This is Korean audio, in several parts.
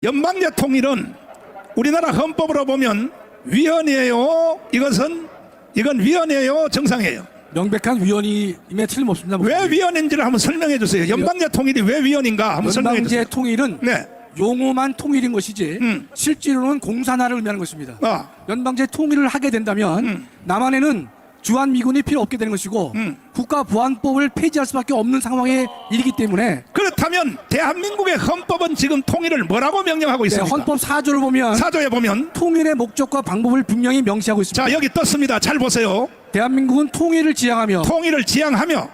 연방제 통일은 우리나라 헌법으로 보면 위헌이에요. 이건 위헌이에요. 정상이에요. 명백한 위헌임에 틀림없습니다. 왜 위헌인지를 한번 설명해 주세요. 연방제 통일이 왜 위헌인가 한번 설명해 주세요. 연방제 통일은 네. 용어만 통일인 것이지 실제로는 공산화를 의미하는 것입니다. 연방제 통일을 하게 된다면 남한에는 주한미군이 필요 없게 되는 것이고 국가보안법을 폐지할 수밖에 없는 상황에 이르기 때문에, 그렇다면 대한민국의 헌법은 지금 통일을 뭐라고 명령하고 있습니까? 헌법 4조를 보면 사조에 보면 통일의 목적과 방법을 분명히 명시하고 있습니다. 자, 여기 떴습니다. 잘 보세요. 대한민국은 통일을 지향하며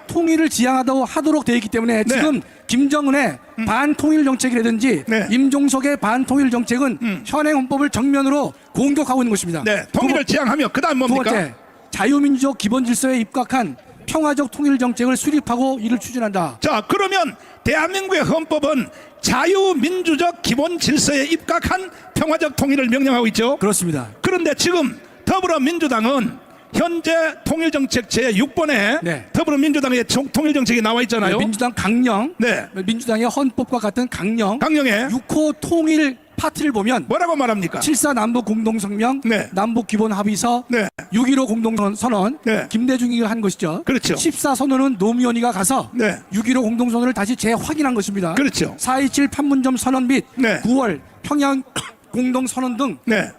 통일을 지향하다고 하도록 되어 있기 때문에 네. 지금 김정은의 반통일 정책이라든지 네. 임종석의 반통일 정책은 현행 헌법을 정면으로 공격하고 있는 것입니다. 네, 통일을 지향하며 그다음 두 뭡니까? 번째, 자유민주적 기본질서에 입각한 평화적 통일 정책을 수립하고 이를 추진한다. 자, 그러면 대한민국의 헌법은 자유민주적 기본질서에 입각한 평화적 통일을 명령하고 있죠. 그렇습니다. 그런데 지금 더불어민주당은 현재 통일정책 제6번에 네. 더불어민주당의 통일정책이 나와 있잖아요. 민주당 강령, 네. 민주당의 헌법과 같은 강령에 6호 통일 파트를 보면 뭐라고 말합니까? 7.4 남북 공동성명, 네. 남북 기본 합의서, 네. 6.15 공동선언, 네. 김대중이가 한 것이죠. 그렇죠. 14선언은 노무현이가 가서 네. 6.15 공동선언을 다시 재확인한 것입니다. 그렇죠. 4.27 판문점 선언 및 네. 9월 평양 공동선언 등 네.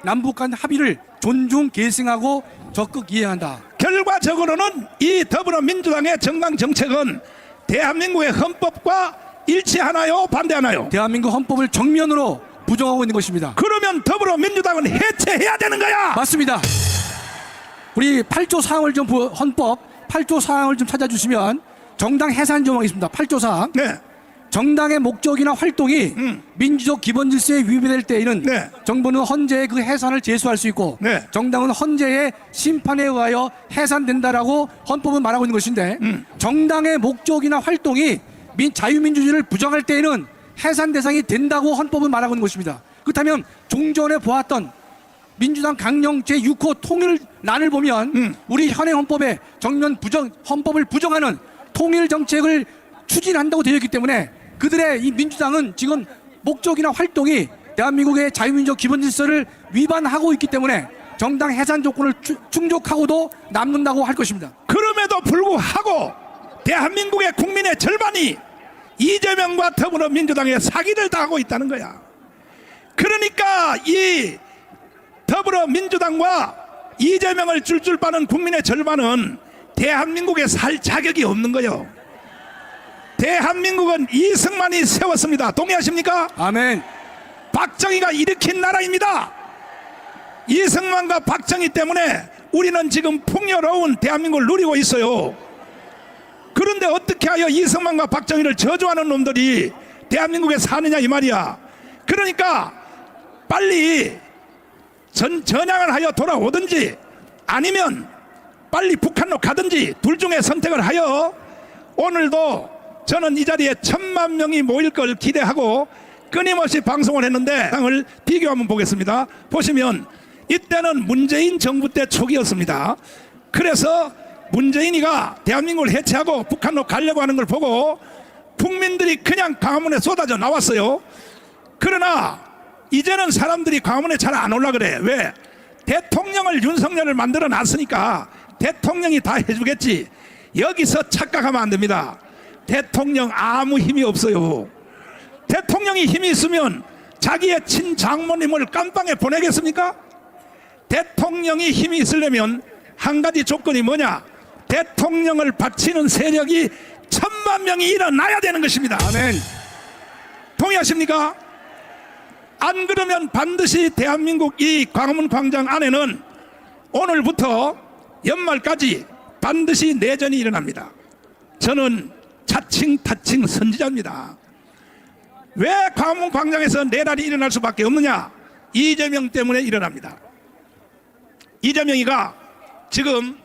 남북 간 합의를 존중 계승하고 적극 이해한다. 결과적으로는 이 더불어민주당의 정강 정책은 대한민국의 헌법과 일치하나요? 반대하나요? 대한민국 헌법을 정면으로 부정하고 있는 것입니다. 그러면 더불어민주당은 해체해야 되는 거야. 맞습니다. 우리 8조 사항을 좀 헌법 8조 사항을 좀 찾아주시면 정당 해산 조항이 있습니다. 8조 사항. 네. 정당의 목적이나 활동이 민주적 기본질서에 위배될 때에는 네. 정부는 헌재에 그 해산을 제소할 수 있고 네. 정당은 헌재의 심판에 의하여 해산된다라고 헌법은 말하고 있는 것인데 정당의 목적이나 활동이 자유민주주의를 부정할 때에는 해산 대상이 된다고 헌법은 말하고 있는 것입니다. 그렇다면 종전에 보았던 민주당 강령 제6호 통일란을 보면 우리 현행 헌법에 헌법을 부정하는 통일 정책을 추진한다고 되어 있기 때문에 그들의 이 민주당은 지금 목적이나 활동이 대한민국의 자유민주적 기본질서를 위반하고 있기 때문에 정당 해산 조건을 충족하고도 남는다고 할 것입니다. 그럼에도 불구하고 대한민국의 국민의 절반이 이재명과 더불어민주당의 사기를 당하고 있다는 거야. 그러니까 이 더불어민주당과 이재명을 줄줄 빠는 국민의 절반은 대한민국에 살 자격이 없는 거예요. 대한민국은 이승만이 세웠습니다. 동의하십니까? 아멘. 박정희가 일으킨 나라입니다. 이승만과 박정희 때문에 우리는 지금 풍요로운 대한민국을 누리고 있어요. 그런데 어떻게 하여 이승만과 박정희를 저주하는 놈들이 대한민국에 사느냐 이 말이야. 그러니까 빨리 전향을 하여 돌아오든지 아니면 빨리 북한로 가든지 둘 중에 선택을 하여 오늘도 저는 이 자리에 1,000만 명이 모일 걸 기대하고 끊임없이 방송을 했는데 상을 비교 한번 보겠습니다. 보시면 이때는 문재인 정부 때 초기였습니다. 그래서 문재인이가 대한민국을 해체하고 북한로 가려고 하는 걸 보고 국민들이 그냥 광화문에 쏟아져 나왔어요. 그러나 이제는 사람들이 광화문에 잘 안 올라 그래. 왜? 대통령을 윤석열을 만들어 놨으니까 대통령이 다 해주겠지. 여기서 착각하면 안 됩니다. 대통령 아무 힘이 없어요. 대통령이 힘이 있으면 자기의 친장모님을 깜빵에 보내겠습니까? 대통령이 힘이 있으려면 한 가지 조건이 뭐냐? 대통령을 바치는 세력이 1,000만 명이 일어나야 되는 것입니다. 아멘. 동의하십니까? 안 그러면 반드시 대한민국 이 광화문 광장 안에는 오늘부터 연말까지 반드시 내전이 일어납니다. 저는 자칭 타칭 선지자입니다. 왜 광화문 광장에서 내란이 일어날 수밖에 없느냐? 이재명 때문에 일어납니다. 이재명이가 지금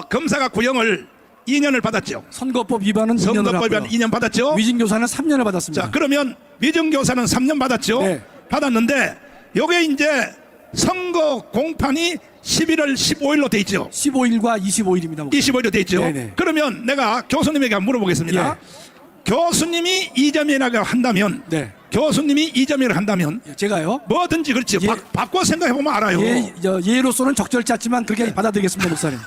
검사가 구형을 2년을 받았죠. 선거법 위반은 2년을 선거법 위반 받고요. 2년 받았죠. 위증교사는 3년을 받았습니다. 자, 그러면 위증교사는 3년 받았죠. 네. 받았는데 요게 이제 선거 공판이 11월 15일로 돼 있죠. 15일과 25일입니다. 25일로 돼 있죠. 네네. 그러면 내가 교수님에게 한번 물어보겠습니다. 예. 교수님이 이재명이라고 한다면 네. 교수님이 이재명을 한다면 제가요. 뭐든지 그렇지 예. 바꿔 생각해 보면 알아요. 예로서는 적절치 않지만 그렇게 받아들이겠습니다, 목사님.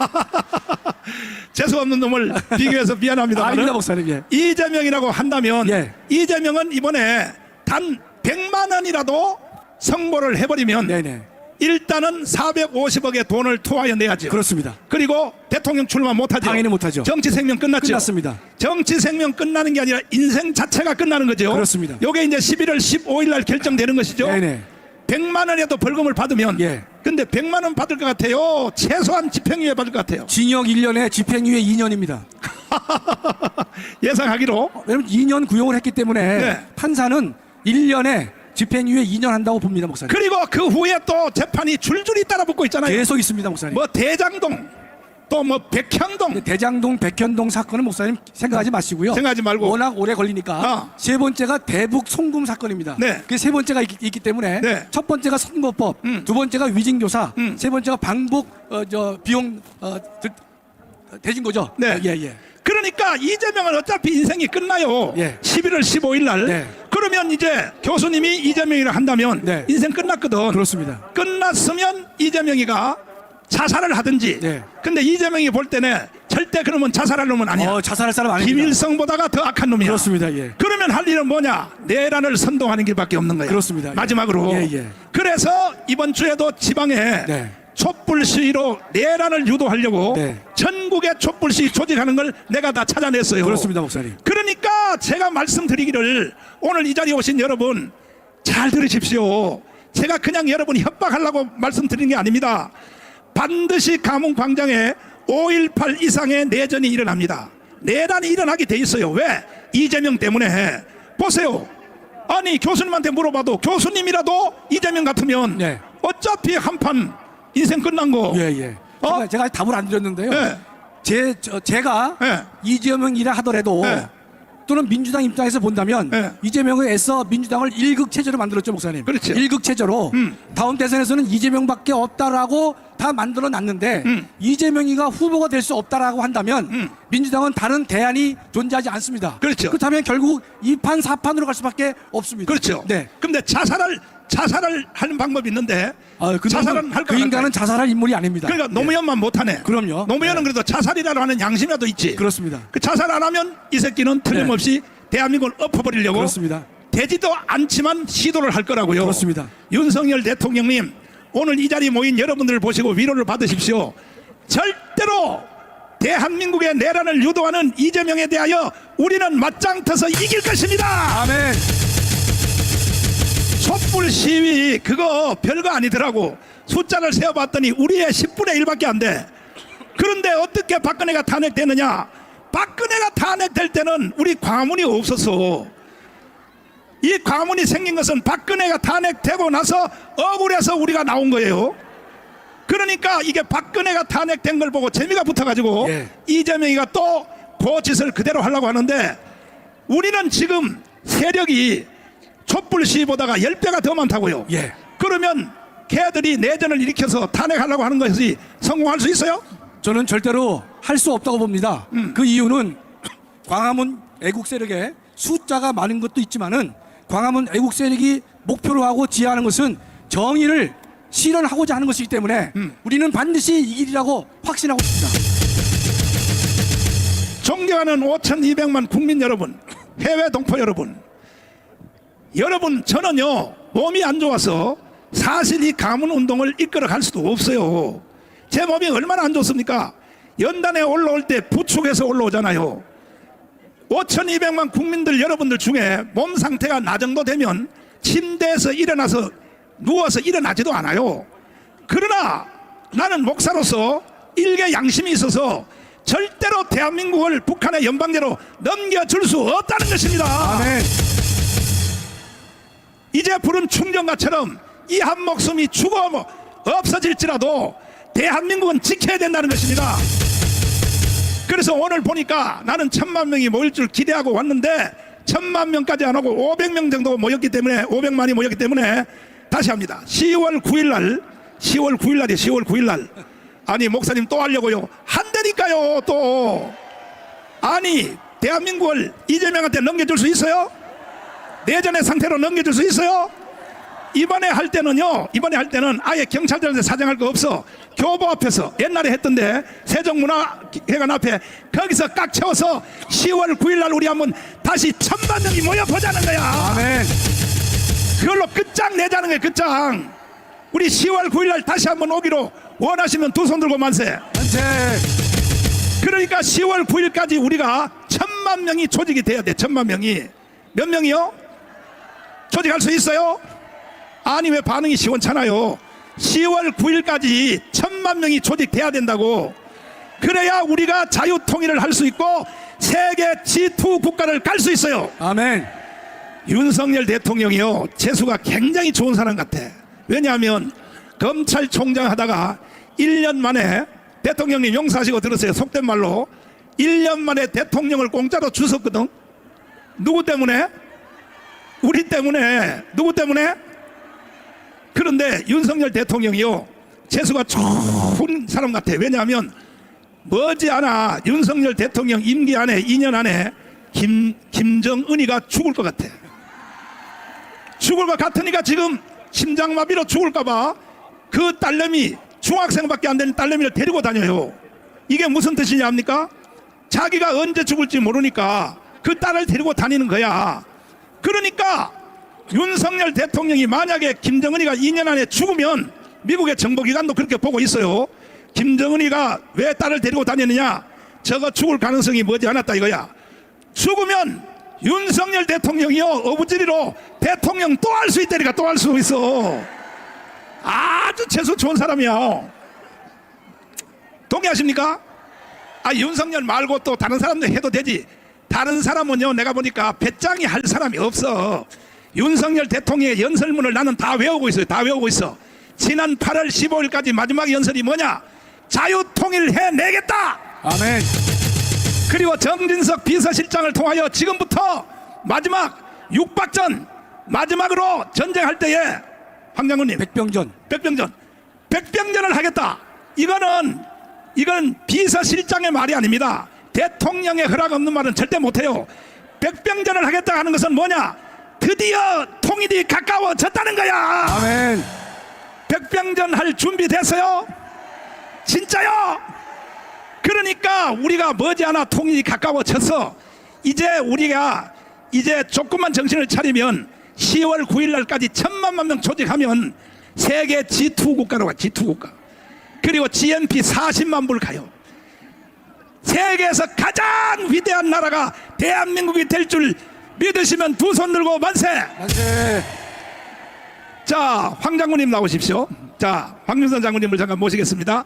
재수 없는 놈을 비교해서 미안합니다. 아닙니다, 목사님. 예. 이재명이라고 한다면 예. 이재명은 이번에 단 100만 원이라도 성보를 해버리면 네네. 일단은 450억의 돈을 투하해 내야죠. 그렇습니다. 그리고 대통령 출마 못하죠. 당연히 못하죠. 정치 생명 끝났죠. 끝났습니다. 정치 생명 끝나는 게 아니라 인생 자체가 끝나는 거죠. 그렇습니다. 요게 이제 11월 15일 날 결정되는 것이죠. 네네. 100만 원에도 벌금을 받으면 예. 근데 100만 원 받을 것 같아요. 최소한 집행유예 받을 것 같아요. 징역 1년에 집행유예 2년입니다. 예상하기로 왜냐면 2년 구형을 했기 때문에 네. 판사는 1년에 집행유예 2년 한다고 봅니다, 목사님. 그리고 그 후에 또 재판이 줄줄이 따라붙고 있잖아요. 계속 있습니다, 목사님. 뭐 대장동 또 뭐 백현동 대장동, 백현동 사건은 목사님 생각하지 마시고요. 생각하지 말고. 워낙 오래 걸리니까 세 번째가 대북 송금 사건입니다. 네. 그 세 번째가 있기 때문에 네. 첫 번째가 선거법, 두 번째가 위증교사, 세 번째가 방북 비용 대진 거죠. 네. 예. 그러니까 이재명은 어차피 인생이 끝나요. 예. 11월 15일 날. 네. 그러면 이제 교수님이 이재명이라 한다면 네. 인생 끝났거든. 그렇습니다. 끝났으면 이재명이가 자살을 하든지. 네. 근데 이재명이 볼 때는 절대 그러면 자살할 놈은 아니야. 자살할 사람 아닙니다. 김일성보다가 더 악한 놈이야. 그렇습니다. 예. 그러면 할 일은 뭐냐? 내란을 선동하는 길밖에 없는 거야. 그렇습니다. 예. 마지막으로. 예. 그래서 이번 주에도 지방에 네. 촛불 시위로 내란을 유도하려고 네. 전국에 촛불 시위 조직하는 걸 내가 다 찾아냈어요. 그렇습니다, 목사님. 그러니까 제가 말씀드리기를 오늘 이 자리에 오신 여러분 잘 들으십시오. 제가 그냥 여러분 협박하려고 말씀드리는 게 아닙니다. 반드시 가문 광장에 5.18 이상의 내전이 일어납니다. 내란이 일어나게 돼 있어요. 왜? 이재명 때문에. 보세요. 아니 교수님한테 물어봐도 교수님이라도 이재명 같으면 네. 어차피 한판 인생 끝난 거. 예. 어? 제가 답을 안 드렸는데요. 네. 제가 네. 이재명이라 하더라도 네. 또는 민주당 입장에서 본다면 네. 이재명을 애써 민주당을 일극 체제로 만들었죠, 목사님. 그렇죠. 일극 체제로 다음 대선에서는 이재명밖에 없다라고 다 만들어 놨는데 이재명이가 후보가 될 수 없다라고 한다면 민주당은 다른 대안이 존재하지 않습니다. 그렇죠. 그렇다면 결국 2판 4판으로 갈 수밖에 없습니다. 그렇죠. 네. 근데 자살을 하는 방법이 있는데 자살은 할 그 인간은 자살할 인물이 아닙니다. 그러니까 노무현만 못하네. 그럼요. 노무현은 네. 그래도 자살이라도 하는 양심이라도 있지. 그렇습니다. 그 자살 안 하면 이 새끼는 틀림없이 대한민국을 엎어버리려고 그렇습니다. 되지도 않지만 시도를 할 거라고요. 그렇습니다. 윤석열 대통령님 오늘 이 자리에 모인 여러분들을 보시고 위로를 받으십시오. 절대로 대한민국의 내란을 유도하는 이재명에 대하여 우리는 맞짱 터서 이길 것입니다. 아멘. 촛불 시위 그거 별거 아니더라고. 숫자를 세어봤더니 우리의 10분의 1밖에 안 돼. 그런데 어떻게 박근혜가 탄핵되느냐? 박근혜가 탄핵될 때는 우리 광화문이 없었어. 이 광화문이 생긴 것은 박근혜가 탄핵되고 나서 억울해서 우리가 나온 거예요. 그러니까 이게 박근혜가 탄핵된 걸 보고 재미가 붙어가지고 예. 이재명이가 또 그 짓을 그대로 하려고 하는데 우리는 지금 세력이 촛불 시위보다가 10배가 더 많다고요. 예. 그러면 걔들이 내전을 일으켜서 탄핵하려고 하는 것이 성공할 수 있어요? 저는 절대로 할 수 없다고 봅니다. 그 이유는 광화문 애국 세력의 숫자가 많은 것도 있지만은 광화문 애국 세력이 목표로 하고 지향하는 것은 정의를 실현하고자 하는 것이기 때문에 우리는 반드시 이기리라고 확신하고 있습니다. 존경하는 5,200만 국민 여러분, 해외 동포 여러분, 저는요 몸이 안 좋아서 사실 이 가문 운동을 이끌어 갈 수도 없어요. 제 몸이 얼마나 안 좋습니까? 연단에 올라올 때 부축해서 올라오잖아요. 5,200만 국민들 여러분들 중에 몸 상태가 나 정도 되면 침대에서 일어나서 누워서 일어나지도 않아요. 그러나 나는 목사로서 일개 양심이 있어서 절대로 대한민국을 북한의 연방제로 넘겨줄 수 없다는 것입니다. 아멘. 이제 부른 충정가처럼 이 한 목숨이 죽어 없어질지라도 대한민국은 지켜야 된다는 것입니다. 그래서 오늘 보니까 나는 1,000만 명이 모일 줄 기대하고 왔는데 1,000만 명까지 안 오고 500명 정도 모였기 때문에 500만이 모였기 때문에 다시 합니다. 10월 9일 날 아니 목사님 또 하려고요? 한다니까요. 또 아니 대한민국을 이재명한테 넘겨줄 수 있어요? 내전의 상태로 넘겨줄 수 있어요? 이번에 할 때는 아예 경찰들한테 사정할 거 없어. 교보 앞에서 옛날에 했던데 세종문화회관 앞에 거기서 꽉 채워서 10월 9일 날 우리 한번 다시 1000만 명이 모여 보자는 거야. 아멘. 그걸로 끝장 내자는 거야. 끝장. 우리 10월 9일 날 다시 한번 오기로 원하시면 두 손 들고 만세. 만세. 그러니까 10월 9일까지 우리가 1000만 명이 조직이 돼야 돼. 1000만 명이. 몇 명이요? 조직할 수 있어요? 아니 왜 반응이 시원찮아요? 10월 9일까지 1000만 명이 조직돼야 된다고. 그래야 우리가 자유통일을 할 수 있고 세계 G2 국가를 갈 수 있어요. 아멘. 윤석열 대통령이요, 재수가 굉장히 좋은 사람 같아. 왜냐하면 검찰총장 하다가 1년 만에, 대통령님 용서하시고 들으세요, 속된 말로 1년 만에 대통령을 공짜로 주셨거든. 누구 때문에? 우리 때문에. 누구 때문에? 그런데 윤석열 대통령이요, 재수가 좋은 사람 같아. 왜냐하면 머지않아 윤석열 대통령 임기 안에 2년 안에 김정은이가 죽을 것 같아. 죽을 것 같으니까 지금 심장마비로 죽을까봐 그 딸내미, 중학생밖에 안 되는 딸내미를 데리고 다녀요. 이게 무슨 뜻이냐 합니까? 자기가 언제 죽을지 모르니까 그 딸을 데리고 다니는 거야. 그러니까 윤석열 대통령이 만약에 김정은이가 2년 안에 죽으면, 미국의 정보기관도 그렇게 보고 있어요. 김정은이가 왜 딸을 데리고 다니느냐, 저거 죽을 가능성이 머지않았다 이거야. 죽으면 윤석열 대통령이요, 어부지리로 대통령 또 할 수 있다니까. 또 할 수 있어. 아주 재수 좋은 사람이야. 동의하십니까? 윤석열 말고 또 다른 사람도 해도 되지. 다른 사람은요, 내가 보니까 배짱이 할 사람이 없어. 윤석열 대통령의 연설문을 나는 다 외우고 있어요. 다 외우고 있어. 지난 8월 15일까지 마지막 연설이 뭐냐? 자유통일 해내겠다. 아멘. 그리고 정진석 비서실장을 통하여 지금부터 마지막 육박전, 마지막으로 전쟁할 때에 황 장군님, 백병전을 하겠다. 이건 비서실장의 말이 아닙니다. 대통령의 허락 없는 말은 절대 못해요. 백병전을 하겠다 하는 것은 뭐냐? 드디어 통일이 가까워졌다는 거야. 아멘. 백병전 할 준비 됐어요? 진짜요? 그러니까 우리가 머지않아 통일이 가까워졌어. 우리가 조금만 정신을 차리면 10월 9일 날까지 1000만 명 조직하면 세계 G2 국가로 가. G2 국가. 그리고 GNP 40만 불 가요. 세계에서 가장 위대한 나라가 대한민국이 될 줄 믿으시면 두 손 들고 만세. 만세. 자, 황 장군님 나오십시오. 자, 황윤선 장군님을 잠깐 모시겠습니다.